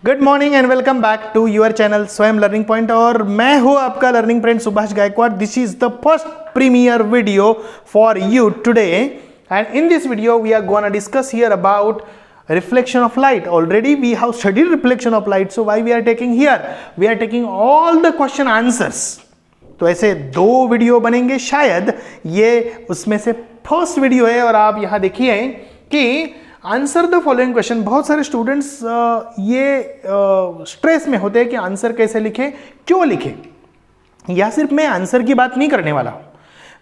Good morning and welcome back to your channel Swayam learning point. और मैं हूं आपका learning friend Subhash Gaikwad. This is the first premiere video for you today and in this video we are gonna discuss here about reflection of light. Already we have studied reflection of light, so why we are taking here? We are taking all the question answers. तो ऐसे दो video बनेंगे, शायद ये उसमें से first video है। और आप यहाँ देखिए कि आंसर द फॉलोइंग क्वेश्चन। बहुत सारे स्टूडेंट्स ये स्ट्रेस में होते हैं कि आंसर कैसे लिखें, क्यों लिखें। या सिर्फ मैं आंसर की बात नहीं करने वाला हूँ,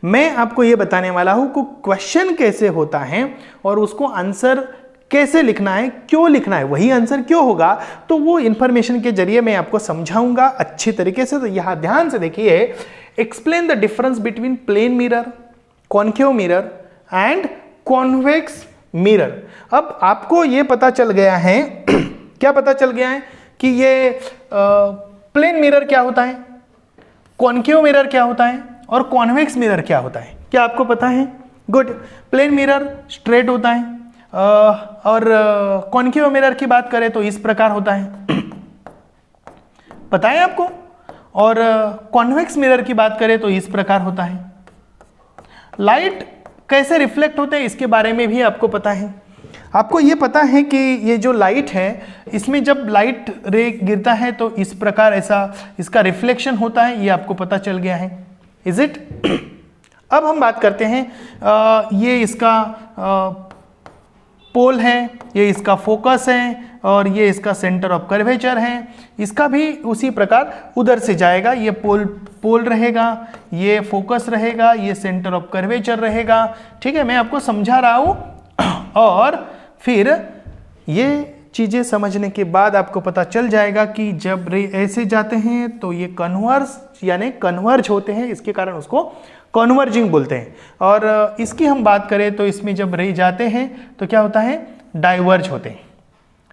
मैं आपको ये बताने वाला हूँ कि क्वेश्चन कैसे होता है और उसको आंसर कैसे लिखना है, क्यों लिखना है, वही आंसर क्यों होगा। तो वो इंफॉर्मेशन के जरिए मैं आपको समझाऊंगा अच्छी तरीके से। तो यहां ध्यान से देखिए, explain the difference between plane mirror, concave mirror and convex mirror. अब आपको ये पता चल गया है क्या पता चल गया है कि ये प्लेन मिरर क्या होता है, कॉन्केव मिरर क्या होता है और कॉन्वेक्स मिरर क्या होता है। क्या आपको पता है? गुड। प्लेन मिरर स्ट्रेट होता है और कॉन्केव मिरर की बात करें तो इस प्रकार होता है, पता है आपको। और कॉन्वेक्स मिरर की बात करें तो इस प्रकार होता है। लाइट कैसे रिफ्लेक्ट होते हैं इसके बारे में भी आपको पता है। आपको ये पता है कि ये जो लाइट है, इसमें जब लाइट रे गिरता है तो इस प्रकार ऐसा इसका रिफ्लेक्शन होता है, ये आपको पता चल गया है। Is it? अब हम बात करते हैं, ये इसका पोल है, ये इसका फोकस है और ये इसका सेंटर ऑफ कर्वेचर है। इसका भी उसी प्रकार उधर से जाएगा, ये पोल रहेगा, ये फोकस रहेगा, ये सेंटर ऑफ कर्वेचर रहेगा। ठीक है, मैं आपको समझा रहा हूँ। और फिर ये चीज़ें समझने के बाद आपको पता चल जाएगा कि जब रे ऐसे जाते हैं तो ये कन्वर्स यानी कन्वर्ज होते हैं, इसके कारण उसको कॉन्वर्जिंग बोलते हैं। और इसकी हम बात करें तो इसमें जब रे जाते हैं तो क्या होता है, डाइवर्ज होते हैं।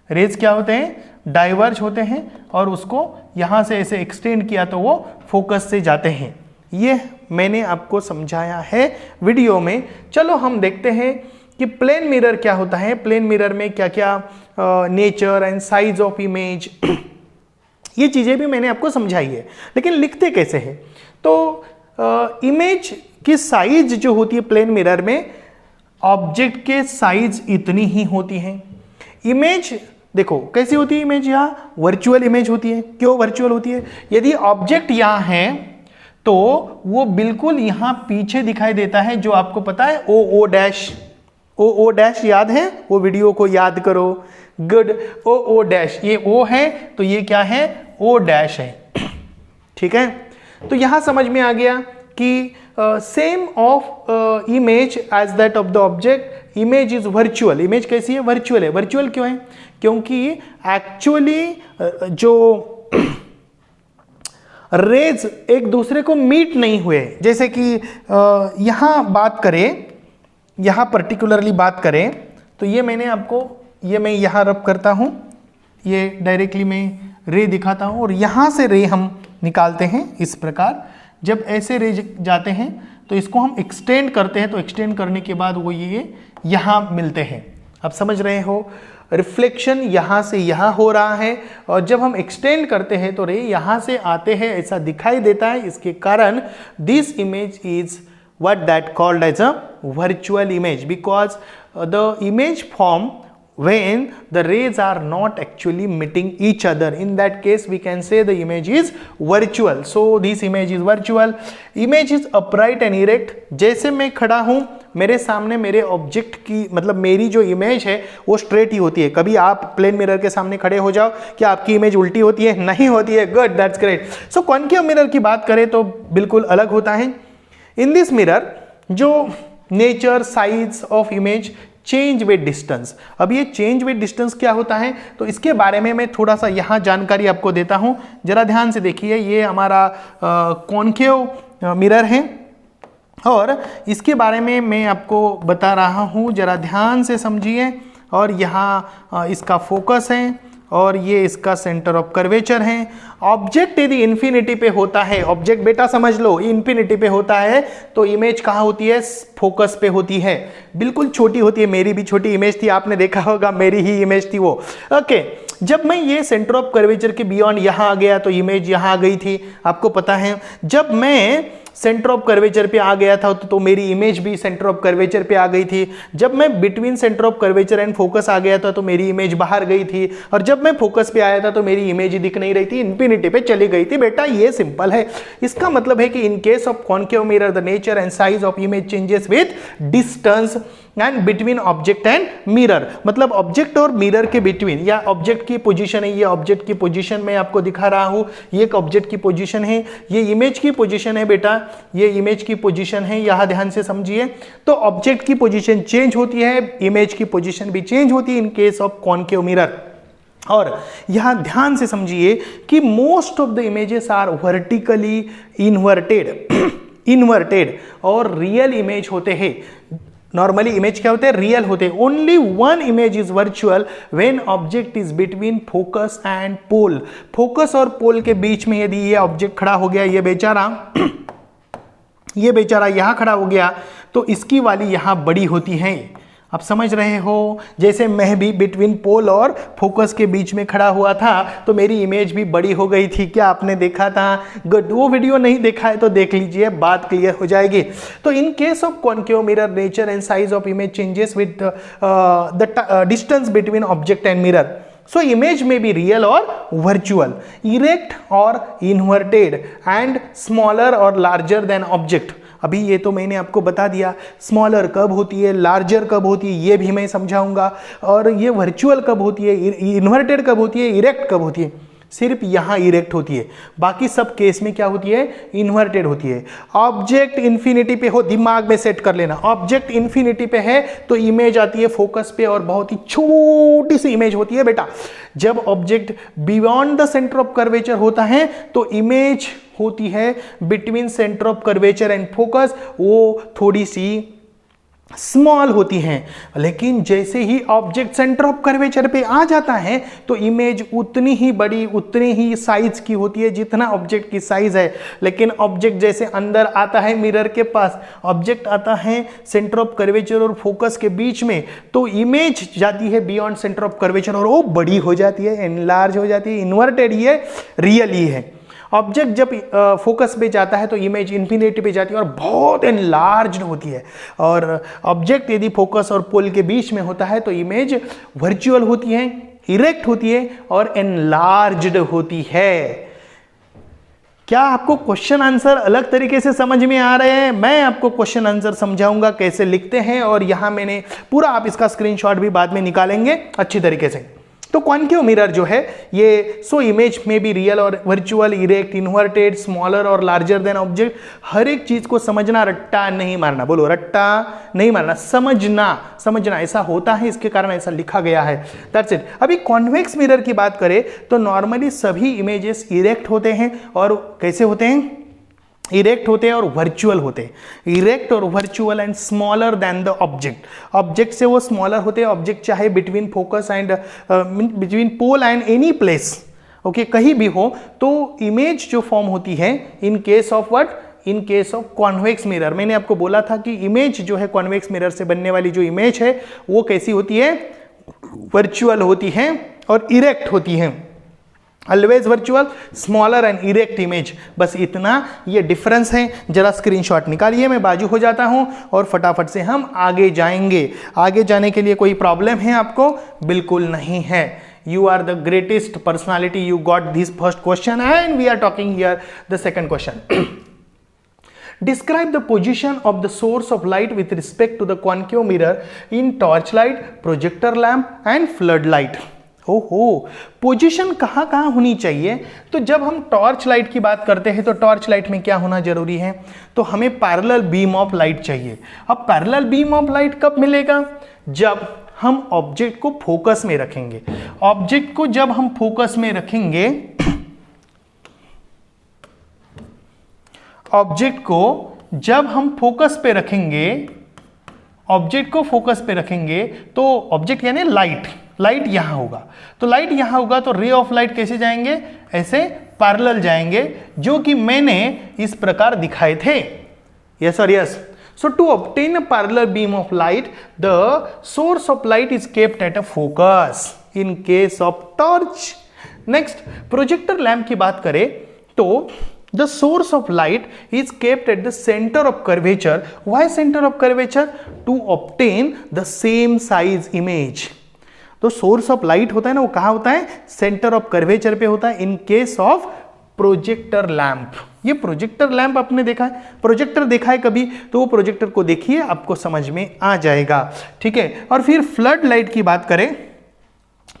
रेज क्या होते हैं, डाइवर्ज होते हैं और उसको यहाँ से ऐसे एक्सटेंड किया तो वो फोकस से जाते हैं। ये मैंने आपको समझाया है वीडियो में। चलो हम देखते हैं कि प्लेन मिरर क्या होता है, प्लेन मिरर में क्या क्या nature and size of image, ये चीज़ें भी मैंने आपको समझाई है। लेकिन लिखते कैसे हैं? तो इमेज की साइज जो होती है प्लेन मिरर में, ऑब्जेक्ट के साइज इतनी ही होती है। इमेज देखो कैसी होती है, इमेज यहाँ वर्चुअल इमेज होती है। क्यों वर्चुअल होती है? यदि ऑब्जेक्ट यहाँ है तो वो बिल्कुल यहाँ पीछे दिखाई देता है, जो आपको पता है ओ डैश। ओ डैश याद है? वो वीडियो को याद करो। गुड। ओ डैश, ये ओ है तो ये क्या है, ओ डैश है। ठीक है, तो यहां समझ में आ गया कि same of image as that of the object, image is virtual. Image कैसी है? वर्चुअल है। वर्चुअल क्यों है? क्योंकि एक्चुअली जो रेज एक दूसरे को मीट नहीं हुए। जैसे कि यहां बात करें, यहां पर्टिकुलरली बात करें तो ये मैंने आपको, ये मैं यहां रब करता हूं, ये डायरेक्टली मैं रे दिखाता हूं और यहां से रे हम निकालते हैं इस प्रकार। जब ऐसे रे जाते हैं तो इसको हम एक्सटेंड करते हैं, तो एक्सटेंड करने के बाद वो ये यहाँ मिलते हैं। आप समझ रहे हो, रिफ्लेक्शन यहाँ से यहाँ हो रहा है और जब हम एक्सटेंड करते हैं तो रे यहाँ से आते हैं, ऐसा दिखाई देता है। इसके कारण this image is what that called as a virtual image, because the image form when the rays are not actually meeting each other. In that case we can say the image is virtual. So this image is virtual. Image is upright and erect. जैसे मैं खड़ा हूँ, मेरे सामने मेरे object की, मतलब मेरी जो इमेज है वो स्ट्रेट ही होती है। कभी आप प्लेन मिरर के सामने खड़े हो जाओ, क्या आपकी इमेज उल्टी होती है? नहीं होती है। Good, that's great. So concave mirror की बात करें तो बिल्कुल अलग होता है। इन दिस मिरर जो nature size of image change with distance. अब ये चेंज विद डिस्टेंस क्या होता है, तो इसके बारे में मैं थोड़ा सा यहाँ जानकारी आपको देता हूँ। जरा ध्यान से देखिए, ये हमारा कॉन्केव मिरर है और इसके बारे में मैं आपको बता रहा हूँ, जरा ध्यान से समझिए। और यहाँ इसका फोकस है और ये इसका सेंटर ऑफ कर्वेचर है। ऑब्जेक्ट यदि इन्फिनिटी पे होता है, ऑब्जेक्ट बेटा समझ लो इन्फिनिटी पे होता है, तो इमेज कहाँ होती है? फोकस पे होती है, बिल्कुल छोटी होती है। मेरी भी छोटी इमेज थी, आपने देखा होगा, मेरी ही इमेज थी वो। ओके, जब मैं ये सेंटर ऑफ कर्वेचर के बियॉन्ड यहाँ आ गया तो इमेज यहाँ आ गई थी, आपको पता है। जब मैं सेंटर ऑफ कर्वेचर पे आ गया था तो मेरी इमेज भी सेंटर ऑफ कर्वेचर पे आ गई थी। जब मैं between centre of curvature and focus आ गया था तो मेरी इमेज बाहर गई थी, और जब मैं फोकस पे आया था तो मेरी इमेज दिख नहीं रही थी, इंफिनिटी पे चली गई थी। बेटा ये सिंपल है। इसका मतलब है कि इन case of concave mirror the nature and size of image changes with distance and between object and mirror. मतलब ऑब्जेक्ट और मिरर के बिटवीन, या ऑब्जेक्ट की पोजीशन है, ये ऑब्जेक्ट की पोजीशन मैं आपको दिखा रहा हूं, ये एक ऑब्जेक्ट की पोजीशन है, ये इमेज की पोजीशन है बेटा, ये इमेज की पोजीशन है, यहां ध्यान से समझिए। तो ऑब्जेक्ट की पोजीशन चेंज होती है, इमेज की पोजीशन भी चेंज होती है in case of concave mirror. और यहां ध्यान से समझिए कि most of the images are vertically inverted और रियल इमेज होते हैं। नॉर्मली इमेज क्या होते हैं? रियल होते हैं। Only one image is virtual when object is between focus and pole. Focus और पोल के बीच में यदि ये ऑब्जेक्ट खड़ा हो गया, ये बेचारा यहां खड़ा हो गया, तो इसकी वाली यहां बड़ी होती है। आप समझ रहे हो? जैसे मैं भी बिटवीन पोल और फोकस के बीच में खड़ा हुआ था तो मेरी इमेज भी बड़ी हो गई थी। क्या आपने देखा था? गुड। वो वीडियो नहीं देखा है तो देख लीजिए, बात क्लियर हो जाएगी। तो इन case of concave mirror nature and size of image changes with the distance between object and mirror. So image may be real or virtual, erect or inverted and smaller or larger than object। अभी ये तो मैंने आपको बता दिया, smaller कब होती है, लार्जर कब होती है, ये भी मैं समझाऊंगा। और ये वर्चुअल कब होती है, इन्वर्टेड कब होती है, इरेक्ट कब होती है। सिर्फ यहां इरेक्ट होती है, बाकी सब केस में क्या होती है? इन्वर्टेड होती है। ऑब्जेक्ट इन्फिनिटी पे हो, दिमाग में सेट कर लेना, ऑब्जेक्ट इन्फिनिटी पे है तो इमेज आती है फोकस पे और बहुत ही छोटी सी इमेज होती है बेटा। जब object beyond the centre of curvature होता है तो इमेज होती है between centre of curvature and focus, वो थोड़ी सी स्मॉल होती हैं। लेकिन जैसे ही ऑब्जेक्ट सेंटर ऑफ कर्वेचर पे आ जाता है तो इमेज उतनी ही बड़ी, उतनी ही साइज की होती है जितना ऑब्जेक्ट की साइज है। लेकिन ऑब्जेक्ट जैसे अंदर आता है मिरर के पास, ऑब्जेक्ट आता है सेंटर ऑफ कर्वेचर और फोकस के बीच में, तो इमेज जाती है बियॉन्ड सेंटर ऑफ कर्वेचर और वो बड़ी हो जाती है, एनलार्ज हो जाती है, इन्वर्टेड ही है, रियल ही है। ऑब्जेक्ट जब फोकस पे जाता है तो इमेज इन्फिनिटी पे जाती है और बहुत एनलार्ज्ड होती है। और ऑब्जेक्ट यदि फोकस और पोल के बीच में होता है तो इमेज वर्चुअल होती है, इरेक्ट होती है और एनलार्ज्ड होती है। क्या आपको क्वेश्चन आंसर अलग तरीके से समझ में आ रहे हैं? मैं आपको क्वेश्चन आंसर समझाऊंगा कैसे लिखते हैं, और यहां मैंने पूरा, आप इसका स्क्रीनशॉट भी बाद में निकालेंगे अच्छी तरीके से। तो कॉन्केव मिरर जो है ये सो इमेज में भी रियल और वर्चुअल, इरेक्ट, इन्वर्टेड, स्मॉलर और लार्जर देन ऑब्जेक्ट। हर एक चीज को समझना, रट्टा नहीं मारना। बोलो, रट्टा नहीं मारना, समझना ऐसा होता है, इसके कारण ऐसा लिखा गया है। That's it. अभी कॉन्वेक्स मिरर की बात करें तो नॉर्मली सभी इमेजेस इरेक्ट होते हैं। और कैसे होते हैं? इरेक्ट होते हैं और वर्चुअल होते हैं। इरेक्ट और virtual and smaller than the object. Object से वो स्मॉलर होते हैं। ऑब्जेक्ट चाहे between focus and between pole and any place, okay, कहीं भी हो, तो इमेज जो फॉर्म होती है in case of what? In case of convex mirror. मैंने आपको बोला था कि इमेज जो है कॉन्वेक्स मिरर से बनने वाली जो इमेज है वो कैसी होती है? वर्चुअल होती है और इरेक्ट होती है। Always virtual, smaller and erect image, बस इतना ये डिफरेंस है। जरा स्क्रीनशॉट निकालिए, मैं बाजू हो जाता हूं और फटाफट से हम आगे जाएंगे। आगे जाने के लिए कोई प्रॉब्लम है आपको? बिल्कुल नहीं है। You are the greatest personality, you got this first question and we are talking here the second question. Describe the position of the source of light with respect to the concave mirror in torchlight, projector lamp and floodlight. ओहो, position कहाँ कहाँ होनी चाहिए? तो जब हम torch light की बात करते हैं तो टॉर्च लाइट में क्या होना जरूरी है? तो हमें पैरेलल बीम ऑफ लाइट चाहिए। अब पैरेलल बीम ऑफ लाइट कब मिलेगा? जब हम ऑब्जेक्ट को फोकस में रखेंगे। ऑब्जेक्ट को जब हम फोकस में रखेंगे, ऑब्जेक्ट को जब हम फोकस पे रखेंगे, ऑब्जेक्ट को फोकस पे रखेंगे तो ऑब्जेक्ट यानी लाइट, लाइट यहां होगा, तो लाइट यहां होगा तो रे ऑफ लाइट कैसे जाएंगे, ऐसे पैरेलल जाएंगे, जो कि मैंने इस प्रकार दिखाए थे। यस और yes. So to obtain a parallel beam of light, the source of light is kept at a focus in case of torch. Next, projector lamp की बात करें तो the source of light is kept at the center of curvature. Why center of curvature? To obtain the same size image. तो source of light होता है ना, वो कहाँ होता है, सेंटर ऑफ कर्वेचर पे होता है in case of projector lamp. ये प्रोजेक्टर लैंप आपने देखा है, प्रोजेक्टर देखा है कभी, तो वो प्रोजेक्टर को देखिए, आपको समझ में आ जाएगा, ठीक है। और फिर फ्लड लाइट की बात करें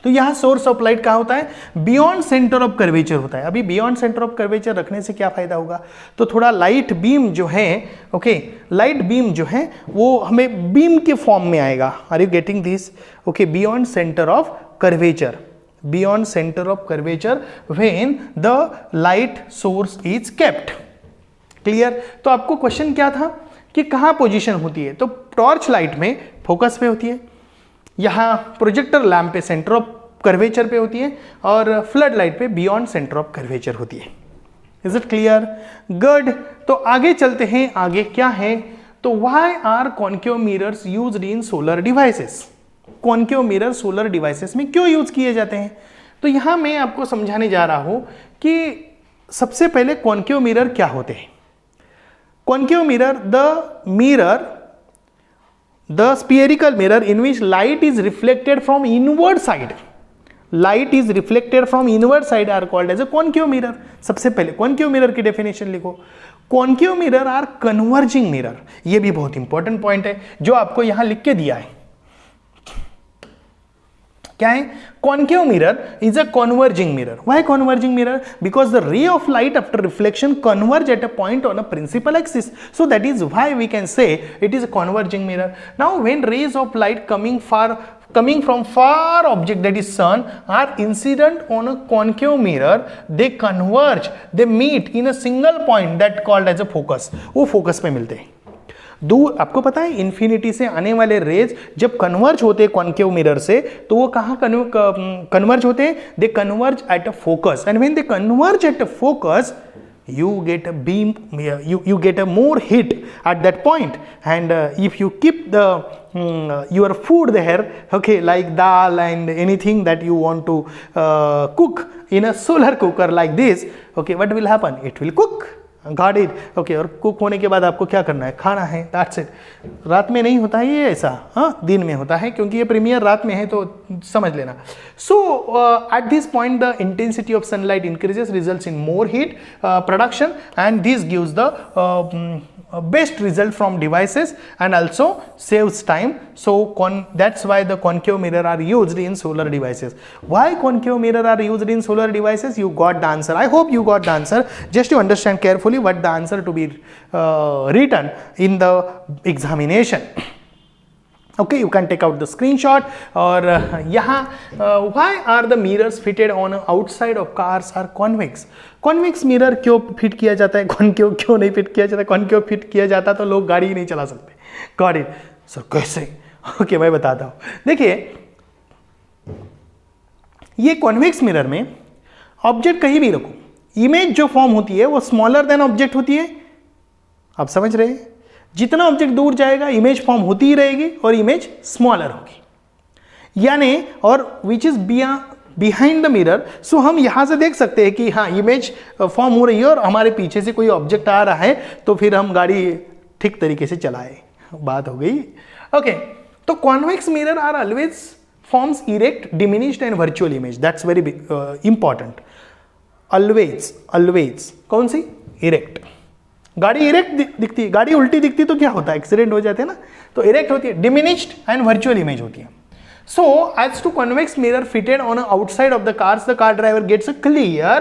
तो यहां सोर्स ऑफ लाइट कहां होता है, बियॉन्ड सेंटर ऑफ कर्वेचर होता है। अभी बियॉन्ड सेंटर ऑफ कर्वेचर रखने से क्या फायदा होगा, तो थोड़ा लाइट बीम जो है, ओके, लाइट बीम जो है वो हमें बीम के फॉर्म में आएगा। Are you getting this? Okay, beyond centre of curvature, beyond center of curvature when the light source is kept. Clear? तो आपको क्वेश्चन क्या था कि कहाँ पोजीशन होती है, तो टॉर्च लाइट में फोकस पे होती है, यहाँ प्रोजेक्टर लैम्प पे सेंटर ऑफ कर्वेचर पे होती है, और फ्लड लाइट पे बियॉन्ड सेंटर ऑफ कर्वेचर होती है। Is it clear? गुड। तो आगे चलते हैं, आगे क्या है, तो why are concave mirrors used in solar devices. Concave mirror solar devices में क्यों यूज किए जाते हैं, तो यहां मैं आपको समझाने जा रहा हूं कि सबसे पहले कॉन्केव मिरर क्या होते हैं। Concave mirror, the spherical mirror in which light is reflected from inward side, light is reflected from inward side are called as a concave mirror. सबसे पहले कॉन्केव मिरर की डेफिनेशन लिखो, concave mirror are converging mirror. ये भी बहुत important point है जो आपको यहां लिख के दिया है। क्या है, concave mirror is a converging mirror. Why converging mirror? Because the ray of light after reflection converge at a point on a principal axis, so that is why we can say it is a converging mirror. Now when rays of light coming from far object, that is sun, are incident on a concave mirror, they converge, they meet in a single point that called as a focus. वो focus पे मिलते हैं। दूर, आपको पता है infinity से आने वाले रेज जब कन्वर्ज होते हैं कॉन्केव मिरर से, तो वो कहाँ कन्वर्ज होते हैं, they converge at a focus, and when they converge at a focus you get a beam, you get a more heat at that point, and if you keep the your food there, okay, like dal and anything that you want to cook in a solar cooker like this, okay, what will happen, it will cook, got it, okay। और cook होने के बाद आपको क्या करना है, खाना है, that's it। रात में नहीं होता है ये ऐसा, हाँ, दिन में होता है, क्योंकि ये प्रीमियर रात में है, तो समझ लेना। So at this point the intensity of sunlight increases, results in more heat production, and this gives the best result from devices and also saves time. So that's why the concave mirror are used in solar devices. Why concave mirror are used in solar devices? You got the answer. I hope you got the answer. Just to understand carefully what the answer to be written in the examination. Okay, you can take out the screenshot. और यहाँ why are the mirrors fitted on outside of cars are convex? Convex mirror क्यों fit किया जाता है, concave क्यों नहीं fit किया जाता है? कॉन्केव फिट किया जाता तो लोग गाड़ी ही नहीं चला सकते। गॉट इट सर, कैसे? ओके, मैं बताता हूँ। देखिए, ये कॉन्वेक्स मिरर में ऑब्जेक्ट कहीं भी रखो, इमेज जो फॉर्म होती है वो स्मॉलर देन ऑब्जेक्ट होती है। आप समझ रहे हैं? जितना ऑब्जेक्ट दूर जाएगा इमेज फॉर्म होती ही रहेगी और इमेज स्मॉलर होगी, यानी, और which is behind the mirror. So हम यहां से देख सकते हैं कि हाँ, इमेज फॉर्म हो रही है और हमारे पीछे से कोई ऑब्जेक्ट आ रहा है, तो फिर हम गाड़ी ठीक तरीके से चलाए। बात हो गई। ओके, तो convex mirror are always forms erect, diminished and virtual image. That's very important. Always कौन सी? इरेक्ट। गाड़ी इरेक्ट दिखती है, गाड़ी उल्टी दिखती तो क्या होता है, एक्सीडेंट हो जाते हैं ना, तो इरेक्ट होती है। डिमिनिश्ड एंड वर्चुअल इमेज होती है। So, as to convex mirror fitted on the outside of the cars, the car driver gets a clear,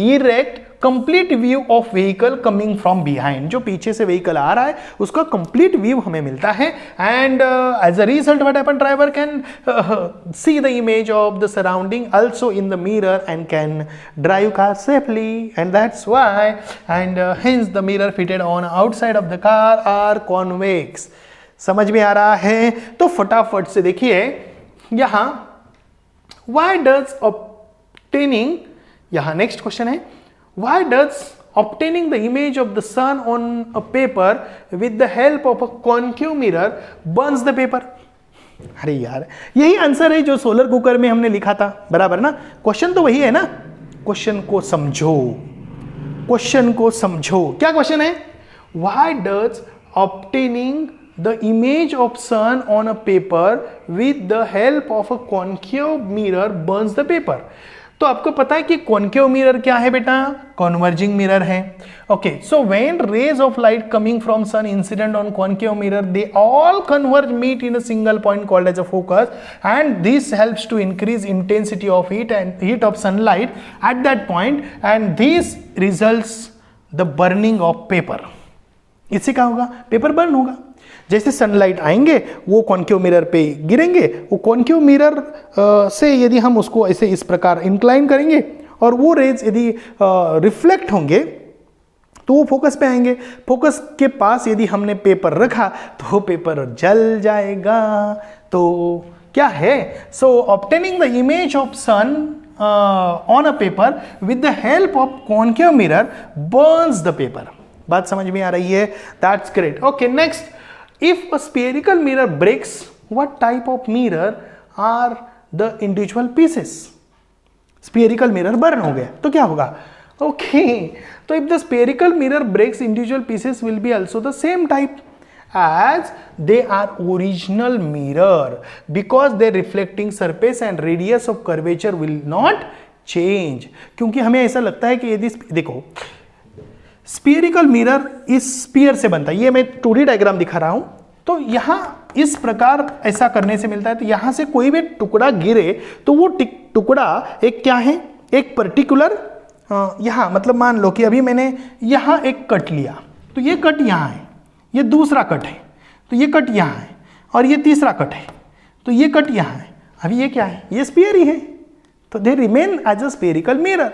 erect, complete view of vehicle coming from behind. जो पीछे से vehicle आ रहा है उसका complete view हमें मिलता है, and as a result what happen, driver can see the image of the surrounding also in the mirror and can drive car safely, and that's why, and hence the mirror fitted on outside of the car are convex. समझ में आ रहा है? तो फटाफट से देखिए, यहां why does obtaining, यहां नेक्स्ट क्वेश्चन है, why does obtaining the image of the sun on a paper with the help of a concave mirror burns the paper? अरे यार, यही आंसर है जो सोलर कुकर में हमने लिखा था, बराबर ना? क्वेश्चन तो वही है ना? क्वेश्चन को समझो, क्वेश्चन को समझो। क्या क्वेश्चन है? Why does obtaining the image of sun on a paper with the help of a concave mirror burns the paper? तो आपको पता है कि कॉन्केव मिरर क्या है बेटा? कॉन्वर्जिंग मिरर है। Okay, so when rays of light coming from sun incident on concave mirror, they all converge meet in a single point called as a focus, and this helps to increase intensity of heat and heat of sunlight at that point, and this results the burning of paper. इससे क्या होगा? Paper burn होगा। जैसे sunlight आएंगे वो concave mirror पे गिरेंगे, वो कॉन्केव मिरर से यदि हम उसको ऐसे इस प्रकार इंक्लाइन करेंगे और वो रेज यदि रिफ्लेक्ट होंगे तो वो फोकस पे आएंगे। फोकस के पास यदि हमने पेपर रखा तो पेपर जल जाएगा। तो क्या है? So obtaining the image of sun on a paper with the help of concave mirror burns the paper. बात समझ में आ रही है? That's great. Okay, next, if a spherical mirror breaks, what type of mirror are the individual pieces? Spherical mirror burn हो गया तो क्या होगा? Okay, तो if the spherical mirror breaks, individual pieces will be also the same type as they are original mirror, because their reflecting surface and radius of curvature will not change। क्योंकि हमें ऐसा लगता है कि यदि देखो स्फीयरिकल मिरर इस sphere से बनता है, ये मैं 2D डायग्राम दिखा रहा हूं, तो यहां इस प्रकार ऐसा करने से मिलता है। तो यहां से कोई भी टुकड़ा गिरे तो वो टुकड़ा एक क्या है? एक पर्टिकुलर यहां, मतलब मान लो कि अभी मैंने यहां एक कट लिया, तो ये कट यहां है, ये दूसरा कट है, तो ये कट यहां है, और ये तीसरा कट है, तो ये कट यहां है। अभी ये क्या है? ये स्फीयर ही है, तो they remain as a spherical mirror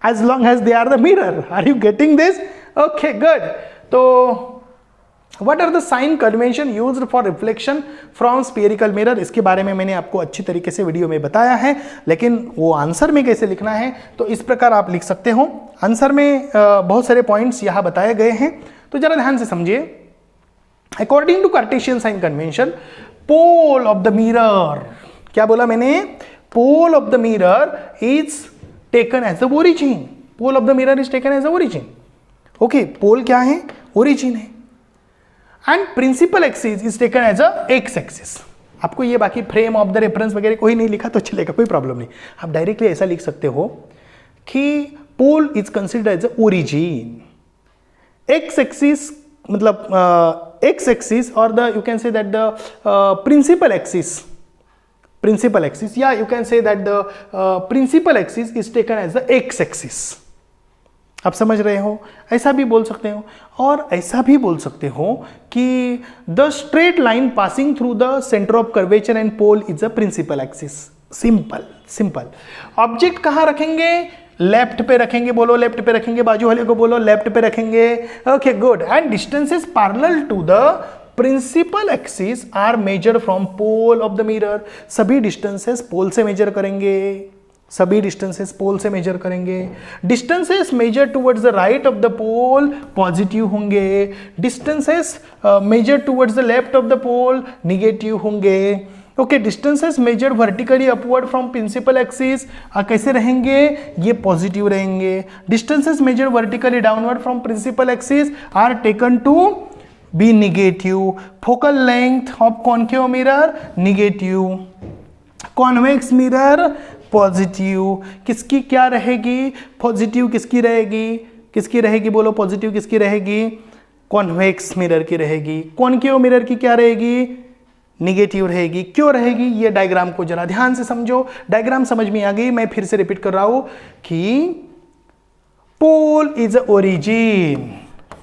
as long as they are the mirror. Are you getting this? Okay, good. So what are the sign convention used for reflection from spherical mirror? इसके बारे में मैंने आपको अच्छी तरीके से video में बताया है, लेकिन वो आंसर में कैसे लिखना है तो इस प्रकार आप लिख सकते हो। आंसर में बहुत सारे पॉइंट्स यहाँ बताए गए हैं, तो जरा ध्यान से समझिए। According to Cartesian sign convention, pole of the mirror, क्या बोला मैंने? Pole of the mirror is taken as the origin. Pole of the mirror is taken as the origin. Okay, pole क्या है? Origin है. And principal axis is taken as a x axis. आपको ये बाकी frame of the reference वगैरह कोई नहीं लिखा तो चलेगा, कोई प्रॉब्लम नहीं। आप डायरेक्टली ऐसा लिख सकते हो कि pole is considered as a origin. X axis मतलब एक्स एक्सिस और the you can say that the principal axis, principal axis, yeah, you can say that the principal axis is taken as the x axis। आप समझ रहे हो? ऐसा भी बोल सकते हो, और ऐसा भी बोल सकते हो कि the straight line passing through the center of curvature and pole is a principal axis। Simple. Object कहाँ रखेंगे? लेफ्ट पे रखेंगे, बोलो लेफ्ट पे रखेंगे, बाजू वाले को बोलो लेफ्ट पे रखेंगे। Okay, good. And distances parallel to the principal axis are measured from pole of the mirror. सभी डिस्टेंसेस पोल से मेजर करेंगे, सभी डिस्टेंसेस पोल से मेजर करेंगे। Distances measure towards the right of the pole positive होंगे, distances measure towards the left of the pole negative होंगे। Okay, distances measure vertically upward from principal axis कैसे रहेंगे? ये पॉजिटिव रहेंगे। Distances measure vertically downward from principal axis are taken to be negative. Focal length of concave mirror negative, convex mirror positive. किसकी क्या रहेगी? Positive किसकी रहेगी? किसकी रहेगी? बोलो पॉजिटिव किसकी रहेगी? कॉन्वेक्स मिरर की रहेगी। कॉन्केव मिरर की क्या रहेगी? निगेटिव रहेगी। क्यों रहेगी? ये डायग्राम को जरा ध्यान से समझो। डायग्राम समझ में आ गई? मैं फिर से रिपीट कर रहा हूं कि pole is origin.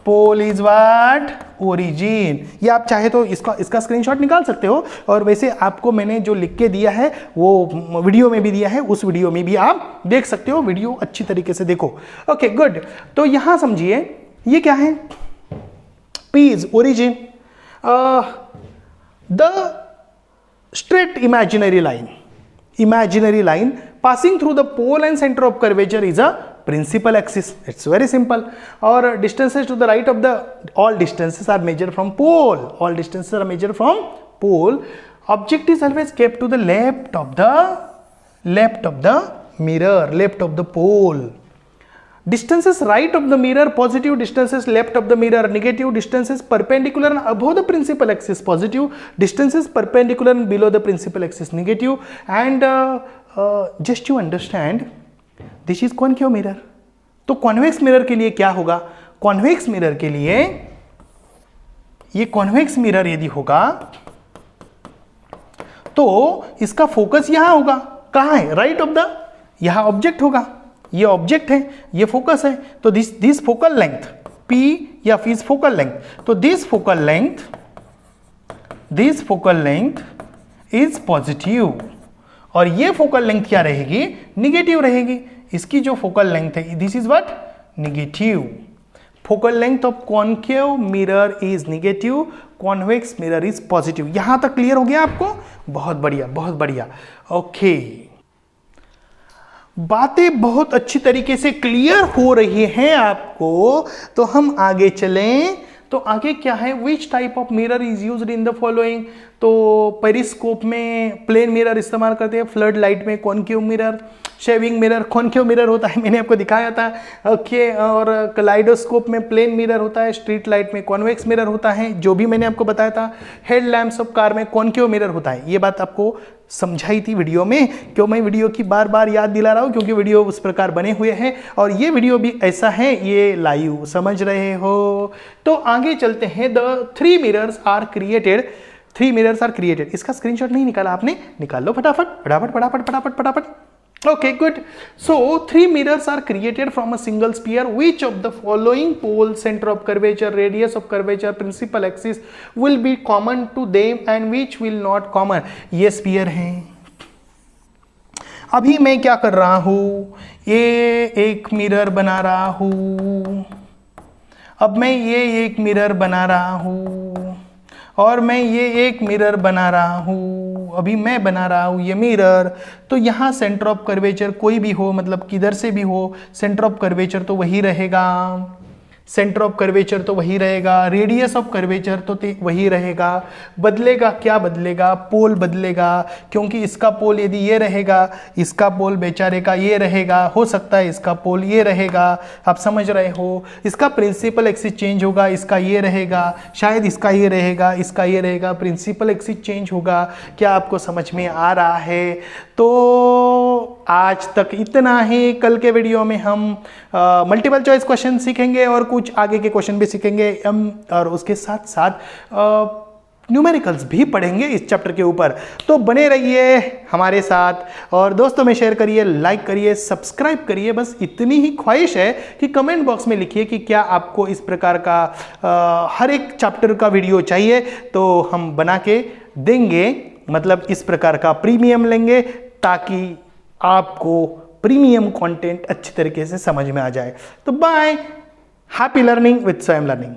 Pole is what? Origin. ये आप चाहे तो इसका स्क्रीनशॉट निकाल सकते हो, और वैसे आपको मैंने जो लिख के दिया है वो वीडियो में भी दिया है, उस वीडियो में भी आप देख सकते हो। वीडियो अच्छी तरीके से देखो। Okay, good. तो यहां समझिए ये क्या है? P is origin. The straight imaginary line, imaginary line passing through the pole and center of curvature is a principal axis. It's very simple. Or distances to the right of the, all distances are measured from pole. All distances are measured from pole. Object is always kept to the left of the mirror, left of the pole. Distances right of the mirror positive, distances left of the mirror negative, distances perpendicular and above the principal axis positive, distances perpendicular and below the principal axis negative. And just to understand, this is concave mirror. तो convex mirror के लिए क्या होगा? Convex mirror के लिए, ये convex mirror यदि होगा तो इसका फोकस यहां होगा. कहां है? राइट ऑफ द, यहां ऑब्जेक्ट होगा, ये ऑब्जेक्ट है, ये फोकस है. तो दिस फोकल लेंथ P या फिर फोकल लेंथ, तो this focal length is positive और ये फोकल लेंथ क्या रहेगी? निगेटिव रहेगी. इसकी जो फोकल लेंथ है, this is what? Negative. Focal length of concave mirror is negative, convex mirror is positive. यहां तक क्लियर हो गया आपको? बहुत बढ़िया, बहुत बढ़िया. ओके, बातें बहुत अच्छी तरीके से क्लियर हो रही हैं आपको. तो हम आगे चलें. तो आगे क्या है? Which type of mirror is used in the following. तो पेरिस्कोप में प्लेन मिरर इस्तेमाल करते हैं, फ्लड लाइट में concave mirror, shaving mirror concave mirror होता है, मैंने आपको दिखाया था. ओके, और कलाइडोस्कोप में प्लेन मिरर होता है, स्ट्रीट लाइट में कॉन्वेक्स मिरर होता है, जो भी मैंने आपको बताया था. हेड लैम्प्स ऑफ कार में कॉन्केव मिरर होता है. ये बात आपको समझाई थी वीडियो में. क्यों मैं वीडियो की बार बार याद दिला रहा हूँ? क्योंकि वीडियो उस प्रकार बने हुए हैं और ये वीडियो भी ऐसा है, ये लाइव, समझ रहे हो. तो आगे चलते हैं. The 3 mirrors are created. 3 mirrors are created. इसका स्क्रीनशॉट नहीं निकाला आपने? निकाल लो फटाफट फटाफट फटाफट फटाफट फटाफट. Okay, good. So 3 mirrors are created from a single sphere. Which of the following pole, center of curvature, radius of curvature, principal axis will be common to them and which will not common? ये sphere हैं. अभी मैं क्या कर रहा हूँ? ये एक मिरर बना रहा हूँ. अब मैं ये एक मिरर बना रहा हूँ और मैं ये एक मिरर बना रहा हूँ. अभी मैं बना रहा हूँ ये मिरर. तो यहाँ सेंटर ऑफ कर्वेचर कोई भी हो, मतलब किधर से भी हो, सेंटर ऑफ कर्वेचर तो वही रहेगा. सेंटर ऑफ कर्वेचर तो वही रहेगा. रेडियस ऑफ कर्वेचर तो वही रहेगा. बदलेगा क्या? बदलेगा पोल बदलेगा, क्योंकि इसका पोल यदि ये रहेगा, इसका पोल बेचारे का ये रहेगा, हो सकता है इसका पोल ये रहेगा. आप समझ रहे हो? इसका प्रिंसिपल एक्सिस चेंज होगा, इसका ये रहेगा, शायद इसका ये रहेगा, इसका ये रहेगा, प्रिंसिपल एक्सिस चेंज होगा. क्या आपको समझ में आ रहा है? तो आज तक इतना ही. कल के वीडियो में हम मल्टीपल चॉइस क्वेश्चन सीखेंगे और कुछ आगे के क्वेश्चन भी सीखेंगे हम, और उसके साथ साथ न्यूमेरिकल्स भी पढ़ेंगे इस चैप्टर के ऊपर. तो बने रहिए हमारे साथ और दोस्तों में शेयर करिए, लाइक करिए, सब्सक्राइब करिए. बस इतनी ही ख्वाहिश है कि कमेंट बॉक्स में लिखिए कि क्या आपको इस प्रकार का हर एक चैप्टर का वीडियो चाहिए, तो हम बना के देंगे. मतलब इस प्रकार का प्रीमियम लेंगे ताकि आपको प्रीमियम कंटेंट अच्छी तरीके से समझ में आ जाए. तो बाय. हैप्पी लर्निंग विद स्वयं लर्निंग.